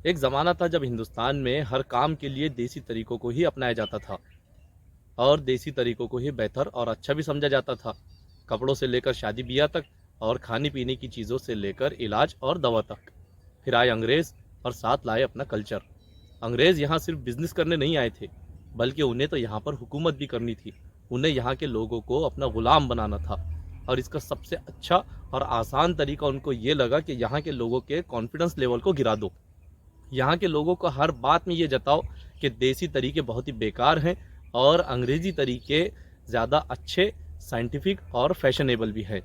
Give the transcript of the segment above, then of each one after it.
एक ज़माना था जब हिंदुस्तान में हर काम के लिए देसी तरीकों को ही अपनाया जाता था और देसी तरीकों को ही बेहतर और अच्छा भी समझा जाता था। कपड़ों से लेकर शादी ब्याह तक और खाने पीने की चीज़ों से लेकर इलाज और दवा तक। फिर आए अंग्रेज़ और साथ लाए अपना कल्चर। अंग्रेज़ यहाँ सिर्फ बिजनेस करने नहीं आए थे, बल्कि उन्हें तो यहाँ पर हुकूमत भी करनी थी। उन्हें यहाँ के लोगों को अपना गुलाम बनाना था। और इसका सबसे अच्छा और आसान तरीका उनको ये लगा कि यहाँ के लोगों के कॉन्फिडेंस लेवल को गिरा दो। यहाँ के लोगों को हर बात में ये जताओ कि देसी तरीके बहुत ही बेकार हैं और अंग्रेजी तरीके ज़्यादा अच्छे, साइंटिफिक और फैशनेबल भी हैं।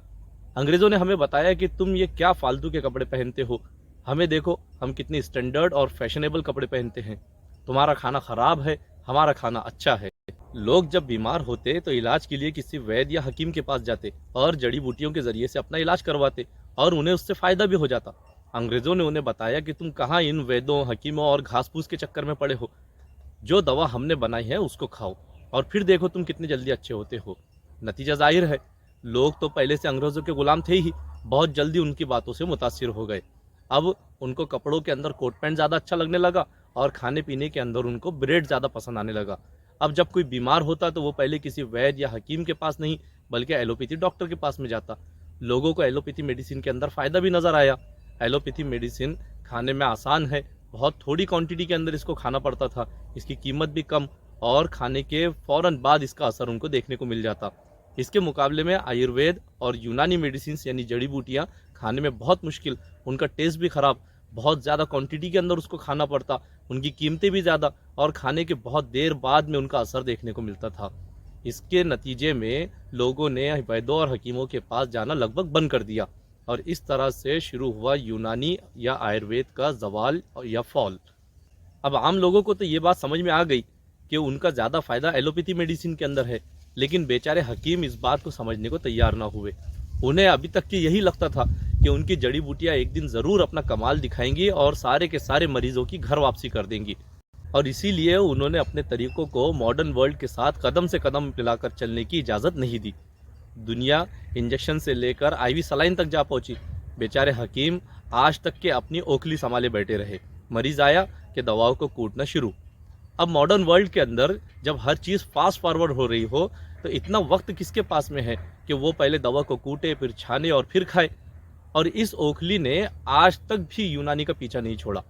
अंग्रेज़ों ने हमें बताया कि तुम ये क्या फालतू के कपड़े पहनते हो, हमें देखो हम कितनी स्टैंडर्ड और फैशनेबल कपड़े पहनते हैं। तुम्हारा खाना ख़राब है, हमारा खाना अच्छा है। लोग जब बीमार होते तो इलाज के लिए किसी वैद्य या हकीम के पास जाते और जड़ी बूटियों के ज़रिए से अपना इलाज करवाते और उन्हें उससे फ़ायदा भी हो जाता। अंग्रेज़ों ने उन्हें बताया कि तुम कहाँ इन वैद्यों, हकीमों और घास फूस के चक्कर में पड़े हो। जो दवा हमने बनाई है उसको खाओ और फिर देखो तुम कितने जल्दी अच्छे होते हो। नतीजा जाहिर है, लोग तो पहले से अंग्रेज़ों के गुलाम थे ही, बहुत जल्दी उनकी बातों से मुतासिर हो गए। अब उनको कपड़ों के अंदर कोट पैंट ज़्यादा अच्छा लगने लगा और खाने पीने के अंदर उनको ब्रेड ज़्यादा पसंद आने लगा। अब जब कोई बीमार होता तो वो पहले किसी वैद्य या हकीम के पास नहीं, बल्कि एलोपैथी डॉक्टर के पास में जाता। लोगों को एलोपैथी मेडिसिन के अंदर फ़ायदा भी नज़र आया। एलोपैथी मेडिसिन खाने में आसान है, बहुत थोड़ी क्वांटिटी के अंदर इसको खाना पड़ता था, इसकी कीमत भी कम और खाने के फ़ौरन बाद इसका असर उनको देखने को मिल जाता। इसके मुकाबले में आयुर्वेद और यूनानी मेडिसिन यानी जड़ी बूटियाँ खाने में बहुत मुश्किल, उनका टेस्ट भी ख़राब, बहुत ज़्यादा क्वांटिटी के अंदर उसको खाना पड़ता, उनकी कीमतें भी ज़्यादा और खाने के बहुत देर बाद में उनका असर देखने को मिलता था। इसके नतीजे में लोगों ने वैद्यों और हकीमों के पास जाना लगभग बंद कर दिया और इस तरह से शुरू हुआ यूनानी या आयुर्वेद का ज़वाल या फॉल। अब आम लोगों को तो ये बात समझ में आ गई कि उनका ज़्यादा फ़ायदा एलोपैथी मेडिसिन के अंदर है, लेकिन बेचारे हकीम इस बात को समझने को तैयार ना हुए। उन्हें अभी तक कि यही लगता था कि उनकी जड़ी बूटियाँ एक दिन ज़रूर अपना कमाल दिखाएंगी और सारे के सारे मरीजों की घर वापसी कर देंगी। और इसीलिए उन्होंने अपने तरीकों को मॉडर्न वर्ल्ड के साथ कदम से कदम मिलाकर चलने की इजाज़त नहीं दी। दुनिया इंजेक्शन से लेकर आईवी सलाइन तक जा पहुंची। बेचारे हकीम आज तक के अपनी ओखली संभाले बैठे रहे। मरीज आया कि दवाओं को कूटना शुरू। अब मॉडर्न वर्ल्ड के अंदर जब हर चीज़ फास्ट फॉरवर्ड हो रही हो तो इतना वक्त किसके पास में है कि वो पहले दवा को कूटे, फिर छाने और फिर खाए। और इस ओखली ने आज तक भी यूनानी का पीछा नहीं छोड़ा।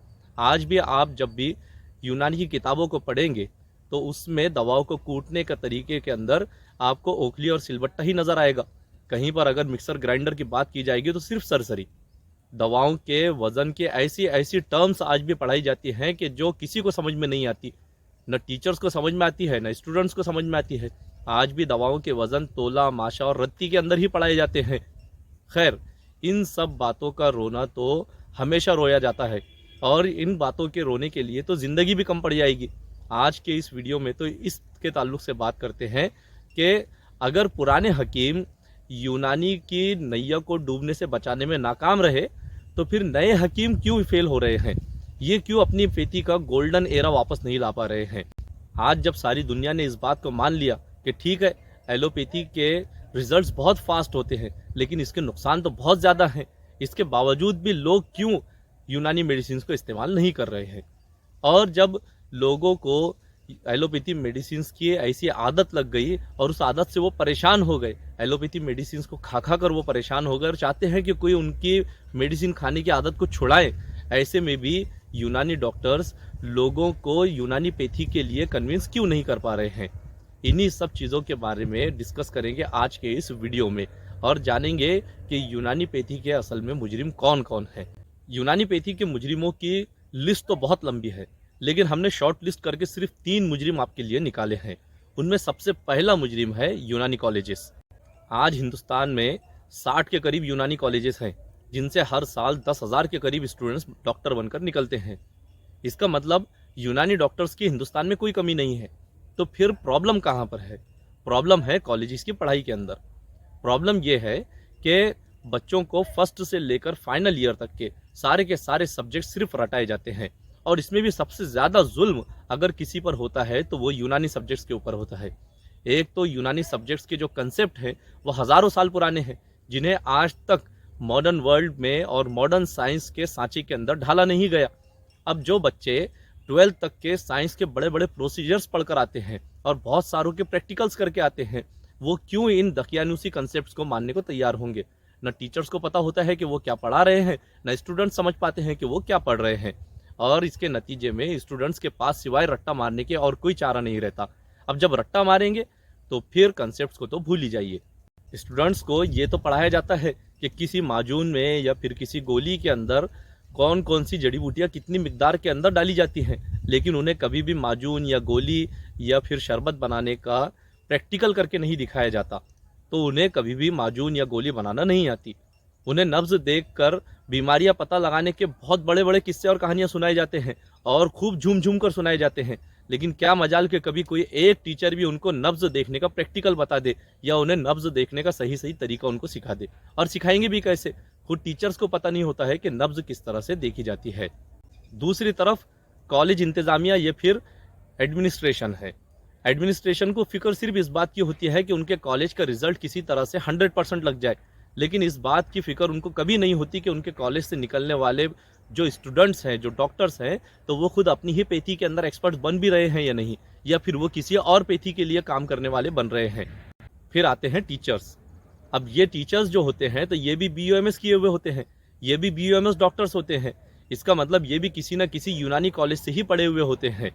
आज भी आप जब भी यूनानी की किताबों को पढ़ेंगे तो उसमें दवाओं को कूटने का तरीके के अंदर आपको ओखली और सिलबट्टा ही नज़र आएगा। कहीं पर अगर मिक्सर ग्राइंडर की बात की जाएगी तो सिर्फ सरसरी। दवाओं के वज़न के ऐसी ऐसी टर्म्स आज भी पढ़ाई जाती हैं कि जो किसी को समझ में नहीं आती, न टीचर्स को समझ में आती है, न स्टूडेंट्स को समझ में आती है। आज भी दवाओं के वज़न तोला, माशा और रत्ती के अंदर ही पढ़ाए जाते हैं। खैर, इन सब बातों का रोना तो हमेशा रोया जाता है और इन बातों के रोने के लिए तो ज़िंदगी भी कम पड़ जाएगी। आज के इस वीडियो में तो इसके ताल्लुक से बात करते हैं कि अगर पुराने हकीम यूनानी की नैया को डूबने से बचाने में नाकाम रहे तो फिर नए हकीम क्यों फेल हो रहे हैं, ये क्यों अपनी खेती का गोल्डन एरा वापस नहीं ला पा रहे हैं। आज जब सारी दुनिया ने इस बात को मान लिया कि ठीक है, एलोपैथी के रिजल्ट्स बहुत फास्ट होते हैं लेकिन इसके नुकसान तो बहुत ज़्यादा हैं, इसके बावजूद भी लोग क्यों यूनानी मेडिसिन को इस्तेमाल नहीं कर रहे हैं। और जब लोगों को एलोपैथी मेडिसिन की ऐसी आदत लग गई और उस आदत से वो परेशान हो गए, एलोपैथी मेडिसिन को खा खा कर वो परेशान हो गए और चाहते हैं कि कोई उनकी मेडिसिन खाने की आदत को छुड़ाए, ऐसे में भी यूनानी डॉक्टर्स लोगों को यूनानी पैथी के लिए कन्विंस क्यों नहीं कर पा रहे हैं। इन्हीं सब चीज़ों के बारे में डिस्कस करेंगे आज के इस वीडियो में और जानेंगे कि यूनानी पैथी के असल में मुजरिम कौन कौन है। यूनानी पैथी के मुजरिमों की लिस्ट तो बहुत लंबी है, लेकिन हमने शॉर्ट लिस्ट करके सिर्फ 3 मुजरिम आपके लिए निकाले हैं। उनमें सबसे पहला मुजरिम है यूनानी कॉलेजेस। आज हिंदुस्तान में 60 के करीब यूनानी कॉलेजेस हैं जिनसे हर साल 10,000 के करीब स्टूडेंट्स डॉक्टर बनकर निकलते हैं। इसका मतलब यूनानी डॉक्टर्स की हिंदुस्तान में कोई कमी नहीं है। तो फिर प्रॉब्लम कहाँ पर है? प्रॉब्लम है कॉलेजेस की पढ़ाई के अंदर। प्रॉब्लम यह है कि बच्चों को फर्स्ट से लेकर फाइनल ईयर तक के सारे सब्जेक्ट सिर्फ रटाए जाते हैं और इसमें भी सबसे ज़्यादा जुल्म अगर किसी पर होता है तो वो यूनानी सब्जेक्ट्स के ऊपर होता है। एक तो यूनानी सब्जेक्ट्स के जो कंसेप्ट हैं वो हज़ारों साल पुराने हैं, जिन्हें आज तक मॉडर्न वर्ल्ड में और मॉडर्न साइंस के सांचे के अंदर ढाला नहीं गया। अब जो बच्चे 12th तक के साइंस के बड़े बड़े प्रोसीजर्स पढ़कर आते हैं और बहुत सारों के प्रैक्टिकल्स करके आते हैं, वो क्यों इन दकियानुसी कंसेप्ट को मानने को तैयार होंगे? न टीचर्स को पता होता है कि वो क्या पढ़ा रहे हैं, न स्टूडेंट्स समझ पाते हैं कि वो क्या पढ़ रहे हैं, और इसके नतीजे में स्टूडेंट्स के पास सिवाय रट्टा मारने के और कोई चारा नहीं रहता। अब जब रट्टा मारेंगे तो फिर कंसेप्ट को तो भूल ही जाइए। स्टूडेंट्स को ये तो पढ़ाया जाता है कि किसी माजून में या फिर किसी गोली के अंदर कौन कौन सी जड़ी बूटियाँ कितनी मिकदार के अंदर डाली जाती हैं, लेकिन उन्हें कभी भी माजून या गोली या फिर शरबत बनाने का प्रैक्टिकल करके नहीं दिखाया जाता। तो उन्हें कभी भी माजून या गोली बनाना नहीं आती। उन्हें नब्ज देखकर बीमारियां पता लगाने के बहुत बड़े बड़े किस्से और कहानियां सुनाए जाते हैं और खूब झूम झूम कर सुनाए जाते हैं, लेकिन क्या मजाल के कभी कोई एक टीचर भी उनको नब्ज देखने का प्रैक्टिकल बता दे या उन्हें नब्ज देखने का सही सही तरीका उनको सिखा दे। और सिखाएंगे भी कैसे? खुद टीचर्स को पता नहीं होता है कि नब्ज किस तरह से देखी जाती है। दूसरी तरफ कॉलेज इंतजामिया या फिर एडमिनिस्ट्रेशन है। एडमिनिस्ट्रेशन को फिक्र सिर्फ इस बात की होती है कि उनके कॉलेज का रिजल्ट किसी तरह से 100% लग जाए, लेकिन इस बात की फिक्र उनको कभी नहीं होती कि उनके कॉलेज से निकलने वाले जो स्टूडेंट्स हैं, जो डॉक्टर्स हैं, तो वो खुद अपनी ही पैथी के अंदर एक्सपर्ट बन भी रहे हैं या नहीं, या फिर वो किसी और पैथी के लिए काम करने वाले बन रहे हैं। फिर आते हैं टीचर्स। अब ये टीचर्स जो होते हैं तो ये भी BOMS किए हुए होते हैं, ये भी BOMS डॉक्टर्स होते हैं। इसका मतलब ये भी किसी न किसी यूनानी कॉलेज से ही पढ़े हुए होते हैं,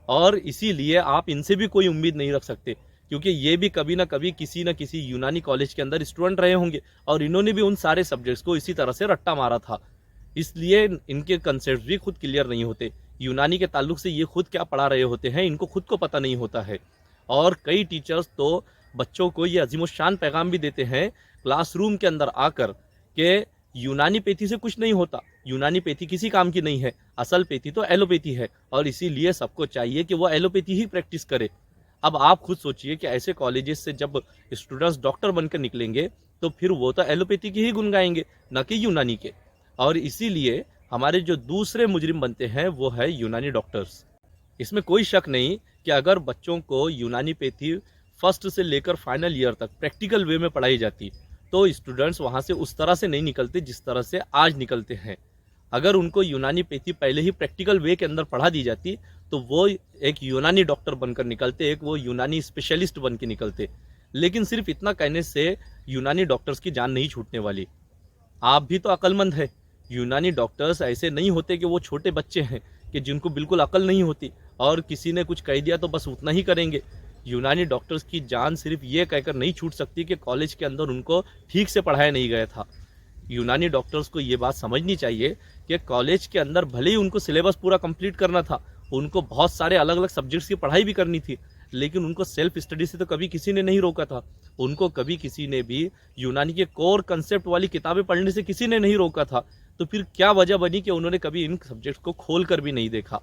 और इसीलिए आप इनसे भी कोई उम्मीद नहीं रख सकते, क्योंकि ये भी कभी ना कभी किसी न किसी यूनानी कॉलेज के अंदर स्टूडेंट रहे होंगे और इन्होंने भी उन सारे सब्जेक्ट्स को इसी तरह से रट्टा मारा था। इसलिए इनके कंसेप्ट भी खुद क्लियर नहीं होते। यूनानी के ताल्लुक से ये खुद क्या पढ़ा रहे होते हैं इनको खुद को पता नहीं होता है। और कई टीचर्स तो बच्चों को ये अजीमुशान पैगाम भी देते हैं क्लासरूम के अंदर आकर कि यूनानी पैथी से कुछ नहीं होता, यूनानी पैथी किसी काम की नहीं है, असल पैथी तो एलोपैथी है, और इसीलिए सबको चाहिए कि वो एलोपैथी ही प्रैक्टिस करे। अब आप खुद सोचिए कि ऐसे कॉलेजेस से जब स्टूडेंट्स डॉक्टर बनकर निकलेंगे तो फिर वो तो एलोपैथी की ही गुण गाएंगे, न कि यूनानी के। और इसीलिए हमारे जो दूसरे मुजरिम बनते हैं वो है यूनानी डॉक्टर्स। इसमें कोई शक नहीं कि अगर बच्चों को यूनानी पैथी फर्स्ट से लेकर फाइनल ईयर तक प्रैक्टिकल वे में पढ़ाई जाती तो स्टूडेंट्स वहाँ से उस तरह से नहीं निकलते जिस तरह से आज निकलते हैं। अगर उनको यूनानी पैथी पहले ही प्रैक्टिकल वे के अंदर पढ़ा दी जाती तो वो एक यूनानी डॉक्टर बनकर निकलते, एक वो यूनानी स्पेशलिस्ट बन के निकलते। लेकिन सिर्फ इतना कहने से यूनानी डॉक्टर्स की जान नहीं छूटने वाली। आप भी तो अक्लमंद है। यूनानी डॉक्टर्स ऐसे नहीं होते कि वो छोटे बच्चे हैं कि जिनको बिल्कुल अकल नहीं होती और किसी ने कुछ कह दिया तो बस उतना ही करेंगे। यूनानी डॉक्टर्स की जान सिर्फ ये कहकर नहीं छूट सकती कि कॉलेज के अंदर उनको ठीक से पढ़ाया नहीं गया था। यूनानी डॉक्टर्स को ये बात समझनी चाहिए कि कॉलेज के अंदर भले ही उनको सिलेबस पूरा कंप्लीट करना था, उनको बहुत सारे अलग अलग सब्जेक्ट्स की पढ़ाई भी करनी थी, लेकिन उनको सेल्फ स्टडी से तो कभी किसी ने नहीं रोका था। उनको कभी किसी ने भी यूनानी के कोर कंसेप्ट वाली किताबें पढ़ने से किसी ने नहीं रोका था। तो फिर क्या वजह बनी कि उन्होंने कभी इन सब्जेक्ट्स को खोल कर भी नहीं देखा।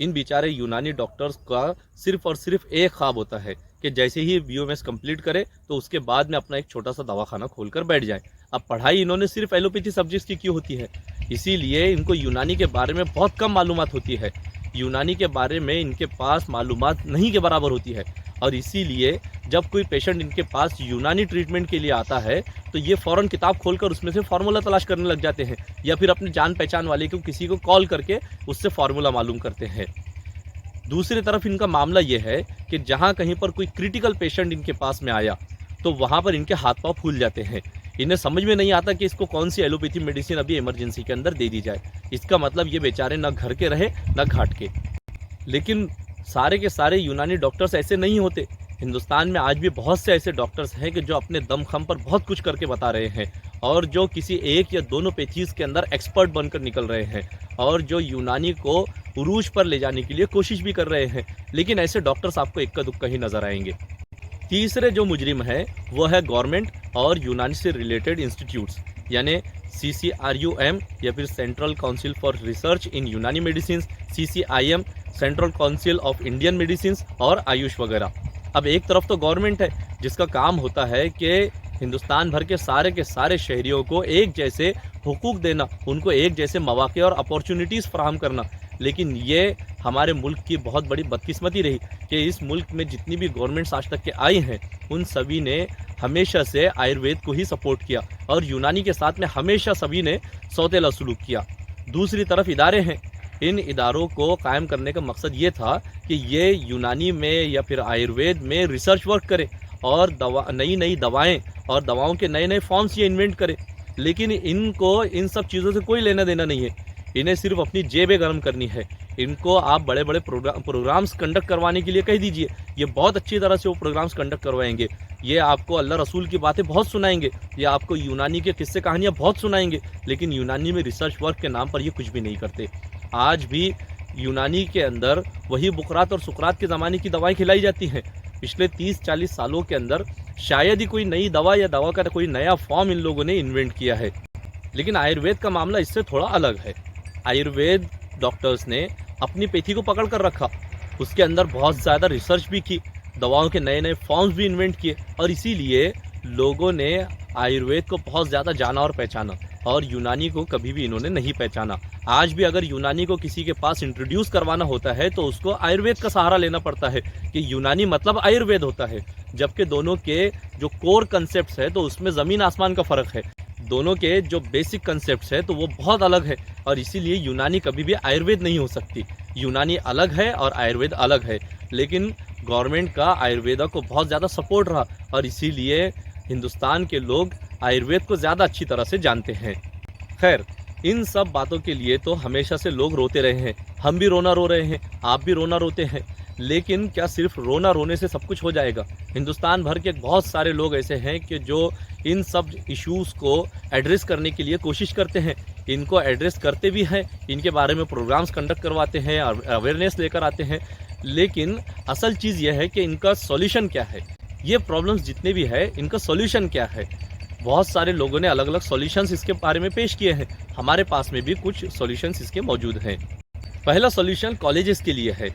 इन बेचारे यूनानी डॉक्टर्स का सिर्फ और सिर्फ एक ख्वाब होता है कि जैसे ही BOMS कंप्लीट करे तो उसके बाद में अपना एक छोटा सा दवाखाना खोलकर बैठ जाए। अब पढ़ाई इन्होंने सिर्फ एलोपैथी सब्जेक्ट्स की क्यों होती है? इसीलिए इनको यूनानी के बारे में बहुत कम मालूमात होती है। यूनानी के बारे में इनके पास मालूमात नहीं के बराबर होती है, और इसीलिए जब कोई पेशेंट इनके पास यूनानी ट्रीटमेंट के लिए आता है तो ये फ़ौरन किताब खोलकर उसमें से फार्मूला तलाश करने लग जाते हैं, या फिर अपने जान पहचान वाले को किसी को कॉल करके उससे फार्मूला मालूम करते हैं। दूसरी तरफ इनका मामला ये है कि जहाँ कहीं पर कोई क्रिटिकल पेशेंट इनके पास में आया तो वहाँ पर इनके हाथ पाँव फूल जाते हैं। इन्हें समझ में नहीं आता कि इसको कौन सी एलोपैथी मेडिसिन अभी इमरजेंसी के अंदर दे दी जाए। इसका मतलब ये बेचारे न घर के रहे न घाट के। लेकिन सारे के सारे यूनानी डॉक्टर्स ऐसे नहीं होते। हिंदुस्तान में आज भी बहुत से ऐसे डॉक्टर्स हैं कि जो अपने दमखम पर बहुत कुछ करके बता रहे हैं, और जो किसी एक या दोनों पैथीज के अंदर एक्सपर्ट बनकर निकल रहे हैं, और जो यूनानी को उरूज पर ले जाने के लिए कोशिश भी कर रहे हैं। लेकिन ऐसे डॉक्टर्स आपको इक्का दुक्का ही नजर आएंगे। तीसरे जो मुजरिम है वो है गवर्नमेंट और यूनानी से रिलेटेड इंस्टीट्यूट्स, यानी CCRUM या फिर central council for research in Unani medicine, CCIM central council of Indian medicine और आयुष वगैरह। अब एक तरफ तो गवर्नमेंट है जिसका काम होता है कि हिंदुस्तान भर के सारे शहरियों को एक जैसे हुकूक देना, उनको एक जैसे मौके और अपॉर्चुनिटीज़ फराहम करना। लेकिन ये हमारे मुल्क की बहुत बड़ी बदकिस्मती रही कि इस मुल्क में जितनी भी गवर्नमेंट्स आज तक के आई हैं उन सभी ने हमेशा से आयुर्वेद को ही सपोर्ट किया, और यूनानी के साथ में हमेशा सभी ने सौतेला सलूक किया। दूसरी तरफ इदारे हैं, इन इदारों को कायम करने का मकसद ये था कि ये यूनानी में या फिर आयुर्वेद में रिसर्च वर्क करे और नई नई दवाएं और दवाओं के नए नए फॉर्म्स ये इन्वेंट करे। लेकिन इनको इन सब चीज़ों से कोई लेना देना नहीं है। इन्हें सिर्फ अपनी जेबें गर्म करनी है। इनको आप बड़े बड़े प्रोग्राम्स कंडक्ट करवाने के लिए कह दीजिए, ये बहुत अच्छी तरह से वो प्रोग्राम्स कंडक्ट करवाएंगे। ये आपको अल्लाह रसूल की बातें बहुत सुनाएंगे, ये आपको यूनानी के किस्से कहानियाँ बहुत सुनाएंगे, लेकिन यूनानी में रिसर्च वर्क के नाम पर ये कुछ भी नहीं करते। आज भी यूनानी के अंदर वही बुकरात और सुकरात के ज़माने की दवाएं खिलाई जाती हैं। पिछले 30-40 सालों के अंदर शायद ही कोई नई दवा या दवा का कोई नया फॉर्म इन लोगों ने इन्वेंट किया है। लेकिन आयुर्वेद का मामला इससे थोड़ा अलग है। आयुर्वेद डॉक्टर्स ने अपनी पैथी को पकड़ कर रखा, उसके अंदर बहुत ज़्यादा रिसर्च भी की, दवाओं के नए नए फॉर्म्स भी इन्वेंट किए, और इसीलिए लोगों ने आयुर्वेद को बहुत ज़्यादा जाना और पहचाना, और यूनानी को कभी भी इन्होंने नहीं पहचाना। आज भी अगर यूनानी को किसी के पास इंट्रोड्यूस करवाना होता है तो उसको आयुर्वेद का सहारा लेना पड़ता है कि यूनानी मतलब आयुर्वेद होता है, जबकि दोनों के जो कोर कंसेप्ट्स है तो उसमें ज़मीन आसमान का फ़र्क है। दोनों के जो बेसिक कंसेप्ट्स है तो वो बहुत अलग है, और इसीलिए यूनानी कभी भी आयुर्वेद नहीं हो सकती। यूनानी अलग है और आयुर्वेद अलग है, लेकिन गवर्नमेंट का आयुर्वेदा को बहुत ज़्यादा सपोर्ट रहा, और इसीलिए हिंदुस्तान के लोग आयुर्वेद को ज़्यादा अच्छी तरह से जानते हैं। खैर, इन सब बातों के लिए तो हमेशा से लोग रोते रहे हैं, हम भी रोना रो रहे हैं, आप भी रोना रोते हैं। लेकिन क्या सिर्फ रोना रोने से सब कुछ हो जाएगा? हिंदुस्तान भर के बहुत सारे लोग ऐसे हैं कि जो इन सब इश्यूज़ को एड्रेस करने के लिए कोशिश करते हैं, इनको एड्रेस करते भी हैं, इनके बारे में प्रोग्राम्स कंडक्ट करवाते हैं और अवेयरनेस लेकर आते हैं। लेकिन असल चीज़ यह है कि इनका सॉल्यूशन क्या है, ये प्रॉब्लम्स जितने भी है इनका सॉल्यूशन क्या है। बहुत सारे लोगों ने अलग अलग सॉल्यूशंस इसके बारे में पेश किए हैं, हमारे पास में भी कुछ सॉल्यूशंस इसके मौजूद हैं। पहला सॉल्यूशन कॉलेजेस के लिए है।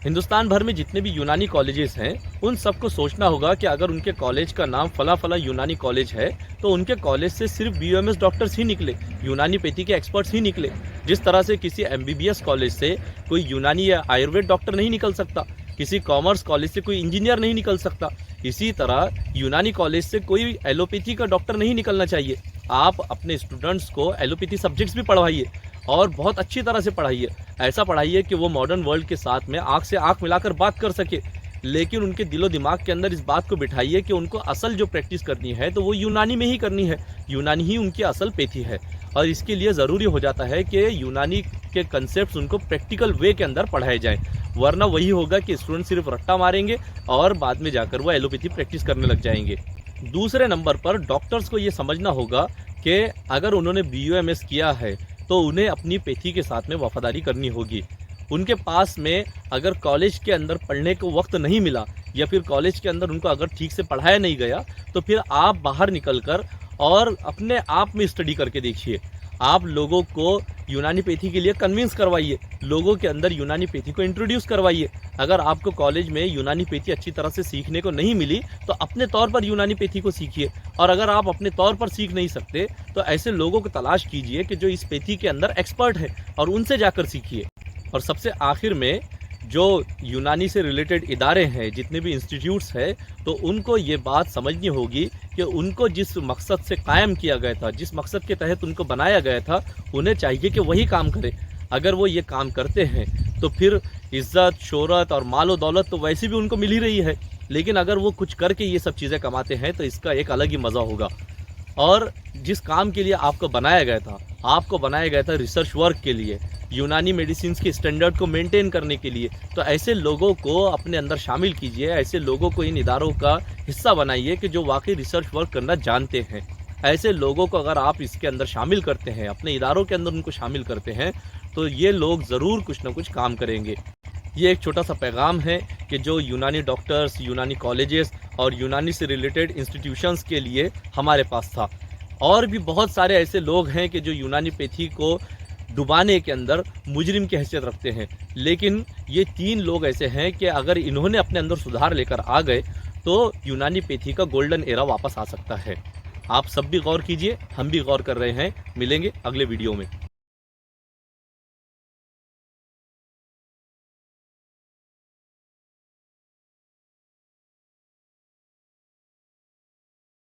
हिंदुस्तान भर में जितने भी यूनानी कॉलेजेस हैं उन सबको सोचना होगा कि अगर उनके कॉलेज का नाम फला फला यूनानी कॉलेज है तो उनके कॉलेज से सिर्फ BUMS डॉक्टर्स ही निकले, यूनानी पैथी के एक्सपर्ट्स ही निकले। जिस तरह से किसी MBBS कॉलेज से कोई यूनानी या आयुर्वेद डॉक्टर नहीं निकल सकता, किसी कॉमर्स कॉलेज से कोई इंजीनियर नहीं निकल सकता, इसी तरह यूनानी कॉलेज से कोई एलोपैथी का डॉक्टर नहीं निकलना चाहिए। आप अपने स्टूडेंट्स को एलोपैथी सब्जेक्ट्स भी पढ़वाइए और बहुत अच्छी तरह से पढ़ाइए, ऐसा पढ़ाइए कि वो मॉडर्न वर्ल्ड के साथ में आंख से आंख मिलाकर बात कर सके। लेकिन उनके दिलो दिमाग के अंदर इस बात को बिठाइए कि उनको असल जो प्रैक्टिस करनी है तो वो यूनानी में ही करनी है, यूनानी ही उनकी असल पैथी है। और इसके लिए ज़रूरी हो जाता है कि यूनानी के कंसेप्ट उनको प्रैक्टिकल वे के अंदर पढ़ाए जाएँ, वरना वही होगा कि स्टूडेंट सिर्फ रट्टा मारेंगे और बाद में जाकर वो एलोपैथी प्रैक्टिस करने लग जाएंगे। दूसरे नंबर पर डॉक्टर्स को ये समझना होगा कि अगर उन्होंने BUMS किया है तो उन्हें अपनी पैथी के साथ में वफादारी करनी होगी। उनके पास में अगर कॉलेज के अंदर पढ़ने को वक्त नहीं मिला या फिर कॉलेज के अंदर उनको अगर ठीक से पढ़ाया नहीं गया तो फिर आप बाहर निकलकर और अपने आप में स्टडी करके देखिए। आप लोगों को यूनानी पैथी के लिए कन्विंस करवाइए, लोगों के अंदर यूनानी पैथी को इंट्रोड्यूस करवाइए। अगर आपको कॉलेज में यूनानी पैथी अच्छी तरह से सीखने को नहीं मिली तो अपने तौर पर यूनानी पैथी को सीखिए, और अगर आप अपने तौर पर सीख नहीं सकते तो ऐसे लोगों को तलाश कीजिए कि जो इस पैथी के अंदर एक्सपर्ट है और उनसे जाकर सीखिए। और सबसे आखिर में जो यूनानी से रिलेटेड इदारे हैं, जितने भी इंस्टीट्यूट्स हैं, तो उनको ये बात समझनी होगी कि उनको जिस मकसद से कायम किया गया था, जिस मकसद के तहत उनको बनाया गया था, उन्हें चाहिए कि वही काम करें। अगर वो ये काम करते हैं तो फिर इज़्ज़त, शोहरत और मालो दौलत तो वैसे भी उनको मिल ही रही है, लेकिन अगर वो कुछ करके ये सब चीज़ें कमाते हैं तो इसका एक अलग ही मज़ा होगा। और जिस काम के लिए आपको बनाया गया था रिसर्च वर्क के लिए, यूनानी मेडिसिन के स्टैंडर्ड को मेंटेन करने के लिए, तो ऐसे लोगों को अपने अंदर शामिल कीजिए, ऐसे लोगों को इन इदारों का हिस्सा बनाइए कि जो वाकई रिसर्च वर्क करना जानते हैं। ऐसे लोगों को अगर आप इसके अंदर शामिल करते हैं, अपने इदारों के अंदर उनको शामिल करते हैं, तो ये लोग ज़रूर कुछ ना कुछ काम करेंगे। ये एक छोटा सा पैगाम है कि जो यूनानी डॉक्टर्स, यूनानी कॉलेजेस और यूनानी से रिलेटेड इंस्टीट्यूशंस के लिए हमारे पास था। और भी बहुत सारे ऐसे लोग हैं कि जो यूनानी पैथी को डुबाने के अंदर मुजरिम की हैसियत रखते हैं, लेकिन ये 3 लोग ऐसे हैं कि अगर इन्होंने अपने अंदर सुधार लेकर आ गए तो यूनानी पैथी का गोल्डन एरा वापस आ सकता है। आप सब भी गौर कीजिए, हम भी गौर कर रहे हैं। मिलेंगे अगले वीडियो में।